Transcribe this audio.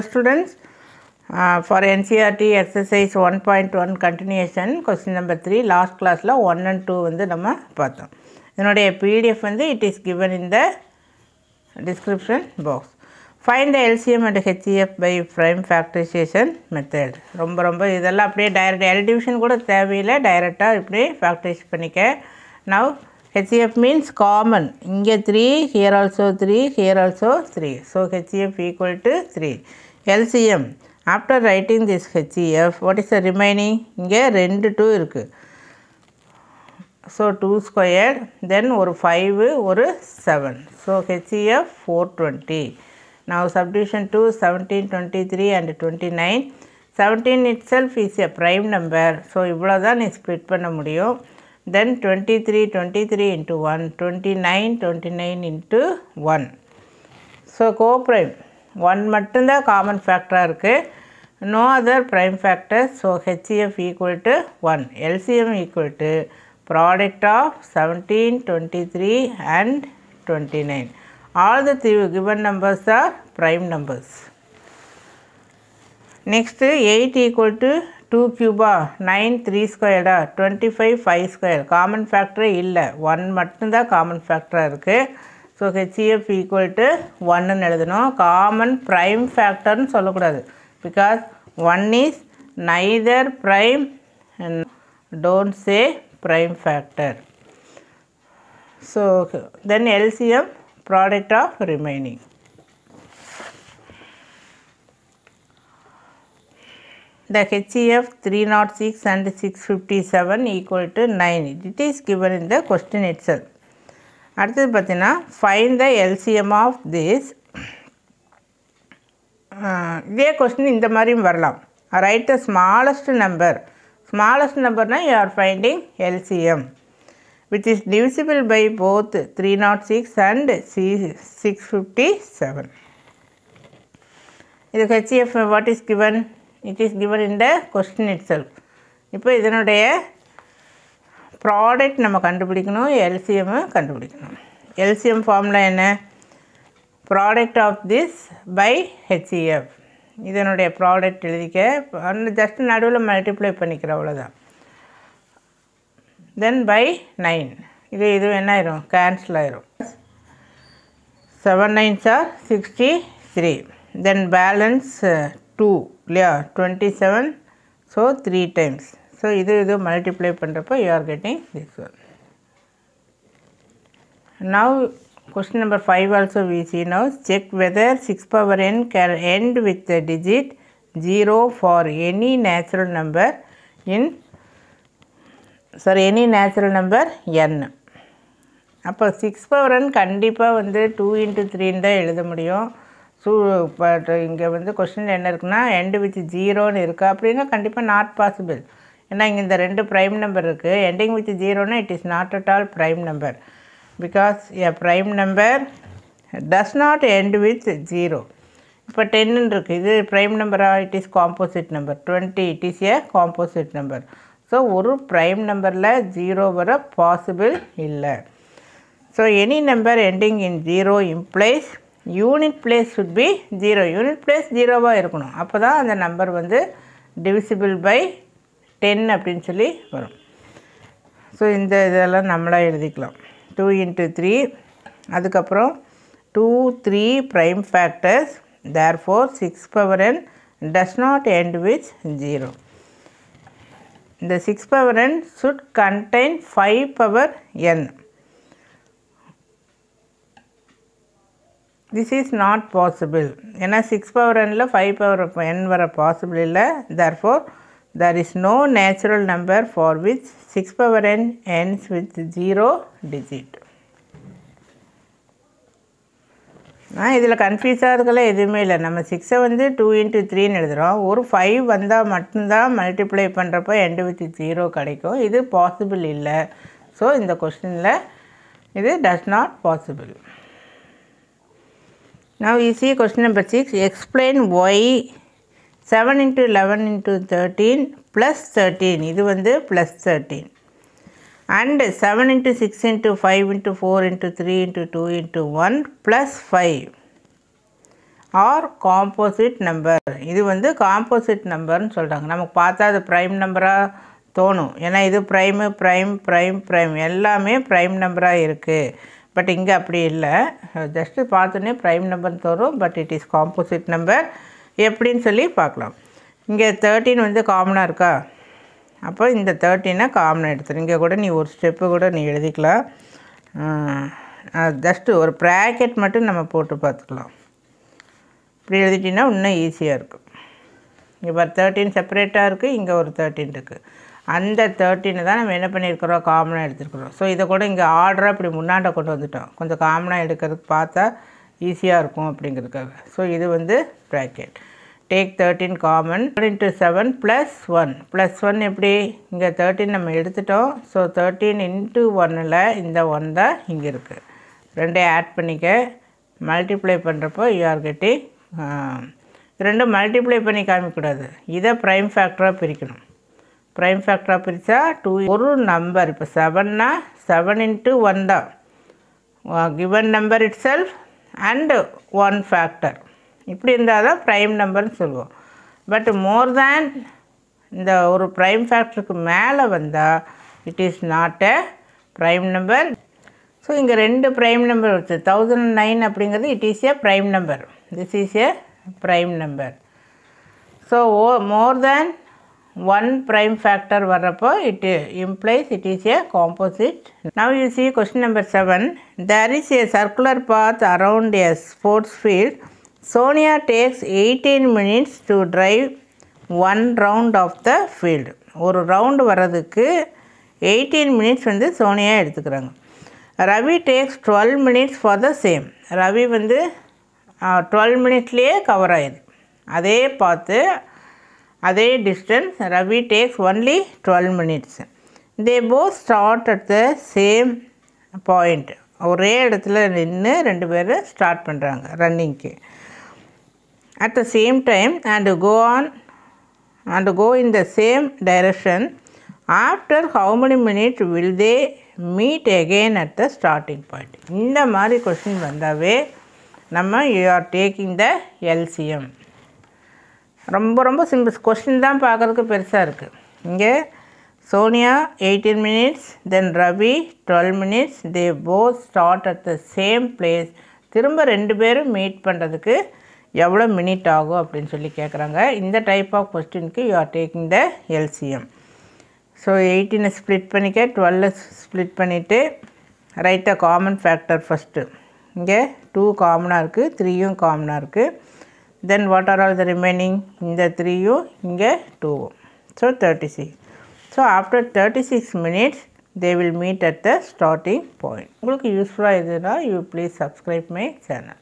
Students, for NCERT exercise 1.1 continuation question number 3 last class la 1 and 2 வந்து நம்ம பார்த்தோம். இதனுடைய PDF வந்து it is given in the description box. Find the LCM and HCF by prime factorization method. ரொம்ப இதெல்லாம் அப்படியே direct எல்டிவிஷன் கூட தேவையில்லை, டைரெக்டாக இப்படி ஃபேக்டரைஸ் பண்ணிக்க. Now HCF means common. இங்கே 3, here also 3, here also 3. So HCF equal to 3. LCM. After writing this HCF, what is the remaining? இங்கே 2 இருக்குது. So 2 squared, then ஒரு 5, ஒரு 7. So HCF 420. Now subdivision 2, 17, 23 and 29. 17 itself is a prime number. So இவ்வளோ தான் நீ split பண்ண முடியும். Then 23 into 1, 29 into 1. So coprime 1 மட்டும்தான் காமன் ஃபேக்டராக இருக்குது, no other prime factors. So HCF equal to 1. LCM equal to product of 17, 23 and 29. All the three given numbers are prime numbers. Next 8 equal to 2 cube, 9 3 squared, 25 5 square. Common factor இல்லை, 1 மட்டும்தான் common ஃபேக்டராக இருக்குது. So HCF equal to 1ன்னு எழுதணும். Common prime ஃபேக்டர்னு சொல்லக்கூடாது, because 1 is neither prime and don't say prime factor. So then LCM, product of remaining. The HCF 306 and 657 equal to 9. It is given in the question itself. அடுத்தது பார்த்தீங்கன்னா find the LCM of this. இதே question இந்த மாதிரியும் வரலாம். Write the smallest number. Smallest numberனா you are finding LCM, which is divisible by both 306 and 657. இதுக்கு HCF what is given? It is given in the question itself. இப்போ இதனுடைய product நம்ம கண்டுபிடிக்கணும், LCM கண்டுபிடிக்கணும். LCM ஃபார்முலா என்ன? Product of this by HCF. இதனுடைய product எழுதிக்க, just நடுவில் மல்டிப்ளை பண்ணிக்கிற, அவ்வளோதான். Then by 9. இது என்ன ஆயிரும்? கேன்சல் ஆயிரும். 7 9s are 63. தென் பேலன்ஸ் 2 இல்லையா, 27. So 3 times. ஸோ இது மல்டிப்ளை பண்ணுறப்போ you are getting this one. Now question number 5 also we see now. Check whether 6 power n can end with the digit 0 for any natural number any natural number n. அப்போ 6 power n கண்டிப்பாக வந்து 2 into 3 தான் எழுத முடியும். So but இங்கே வந்து question என்ன இருக்குன்னா end with 0ன்னு இருக்கா அப்படின்னா கண்டிப்பாக நாட் பாசிபிள். ஏன்னா இங்கே இந்த 2 ப்ரைம் நம்பர் இருக்குது. ending with 0ன்னா it is not at all prime number, because a prime number does not end with 0. இப்போ 10 இருக்குது, இது ப்ரைம் நம்பராக? it is composite number. 20 it is a composite number. So ஒரு prime நம்பரில் 0 வர possible இல்லை. So any number ending in 0 implies unit place should be 0. Unit place 0வாக இருக்கணும், அப்போ தான் அந்த நம்பர் வந்து divisible by 10 அப்படின்னு சொல்லி வரும். ஸோ இந்த இதெல்லாம் நம்மளாக எழுதிக்கலாம். 2 into 3, அதுக்கப்புறம் 2 3 prime factors. Therefore 6 power n does not end with 0. The 6 power n should contain 5 power n. This is not possible. ஏன்னா 6 power nல 5 power n வர பாசிபிள் இல்லை. Therefore there is no natural number for which 6 power n ends with 0 digit. இதில் confuse ஆகிறதுக்கெல்லாம் எதுவுமே இல்லை. நம்ம 6 வந்து 2 into 3ன்னு எழுதுகிறோம். ஒரு 5 வந்தால் மட்டும்தான் மல்டிப்ளை பண்ணுறப்போ end with 0 கிடைக்கும். இது பாசிபிள் இல்லை. ஸோ இந்த கொஸ்டினில் இது does not possible. Now you see question number 6. Explain why 7 into 11 into 13 plus 13. இது வந்து plus 13. And 7 into 6 into 5 into 4 into 3 into 2 into 1 plus 5. Are composite number. இது வந்து காம்போசிட் நம்பர்னு சொல்கிறாங்க. நமக்கு பார்த்தா அது ப்ரைம் நம்பராக தோணும். ஏன்னா இது ப்ரைமு ப்ரைம் ப்ரைம் ப்ரைம் எல்லாமே ப்ரைம் நம்பராக இருக்குது. பட் இங்கே அப்படி இல்லை. ஜஸ்ட்டு பார்த்தோன்னே ப்ரைம் நம்பர்னு தோணும். But it is composite number. எப்படின்னு சொல்லி பார்க்கலாம். இங்கே 13 வந்து காமனாக இருக்கா? அப்போ இந்த 13 காமனாக எடுத்துரு. இங்கே கூட நீ ஒரு ஸ்டெப்பு கூட நீ எழுதிக்கலாம். ஜஸ்ட்டு ஒரு ப்ராக்கெட் மட்டும் நம்ம போட்டு பார்த்துக்கலாம். இப்படி எழுதிட்டிங்கன்னா இன்னும் ஈஸியாக இருக்கும். இங்கே பார் 13 செப்பரேட்டாக இருக்குது, இங்கே ஒரு 13 இருக்குது. அந்த 13 தான் நம்ம என்ன பண்ணியிருக்கிறோம், காமனாக எடுத்துருக்குறோம். ஸோ இதை கூட இங்கே ஆர்டராக இப்படி முன்னாண்ட கொண்டு வந்துட்டோம். கொஞ்சம் காமனாக எடுக்கிறதுக்கு பார்த்தா ஈஸியாக இருக்கும் அப்படிங்கிறதுக்காக. ஸோ இது வந்து ப்ராக்கெட். டேக் 13 காமன் into 7 + 1 + 1 எப்படி, இங்கே 13 நம்ம எடுத்துட்டோம். ஸோ 13 into 1ல் இந்த 1 தான் இங்கே இருக்குது. ரெண்டையும் ஆட் பண்ணிக்க. மல்டிப்ளை பண்ணுறப்போ யூ ஆர் கெட்டிங். ரெண்டும் மல்டிப்ளை பண்ணி காமிக்கக்கூடாது. இதை ப்ரைம் ஃபேக்டராக பிரிக்கணும். ப்ரைம் ஃபேக்டராக பிரித்தா 2 ஒரு நம்பர். இப்போ 7னா 7 into 1 தான் given number it self and 1 factor. இப்படி இருந்தால் தான் ப்ரைம் நம்பர்னு சொல்லுவோம். பட் மோர் தேன் இந்த ஒரு ப்ரைம் ஃபேக்டருக்கு மேலே வந்தால் it is not a prime number. So இங்கே 2 ப்ரைம் நம்பர் வருது. 1009 அப்படிங்கிறது it is a prime number. This is a prime number. So more than 1 prime factor வரப்போ it implies it is a composite. Now you see question number 7. There is a circular path around a sports field. Sonia takes 18 minutes to drive 1 round of the field. ஒரு round வர்றதுக்கு 18 minutes வந்து சோனியா எடுத்துக்கிறாங்க. Ravi takes 12 minutes for the same. Ravi வந்து 12 minutesலேயே cover ஆயிடுது. அதே பார்த்து அதே distance Ravi takes only 12 minutes. They both start at the same point. ஒரே இடத்துல நின்று 2 பேர் ஸ்டார்ட் பண்ணுறாங்க ரன்னிங்க்கு. At the same time and go in the same direction. After how many minutes will they meet again at the starting point. இந்த மாதிரி question வந்தாவே நம்ம you are taking the LCM. ரொம்ப ரொம்ப சிம்பிள் கொஸ்டின் தான் பார்க்குறதுக்கு பெருசாக இருக்குது. இங்கே Sonia 18 minutes, then Ravi 12 minutes. They both start at the same place. திரும்ப 2 பேரும் மீட் பண்ணுறதுக்கு எவ்வளோ மினிட் ஆகும் அப்படின்னு சொல்லி கேட்குறாங்க. இந்த டைப் ஆஃப் கொஸ்டினுக்கு you are taking the LCM. So 18 split பண்ணிக்க, 12 ஸ்ப்ளிட் பண்ணிவிட்டு right a common factor first. இங்கே 2 காமனாக இருக்குது, 3யும் காமனாக இருக்குது. Then what are all the remaining? இந்த 3யும் இங்கே 2வும். So 36. So after 36 minutes they will meet at the starting point. உங்களுக்கு யூஸ்ஃபுல்லாக இருந்ததுன்னா you please subscribe my channel.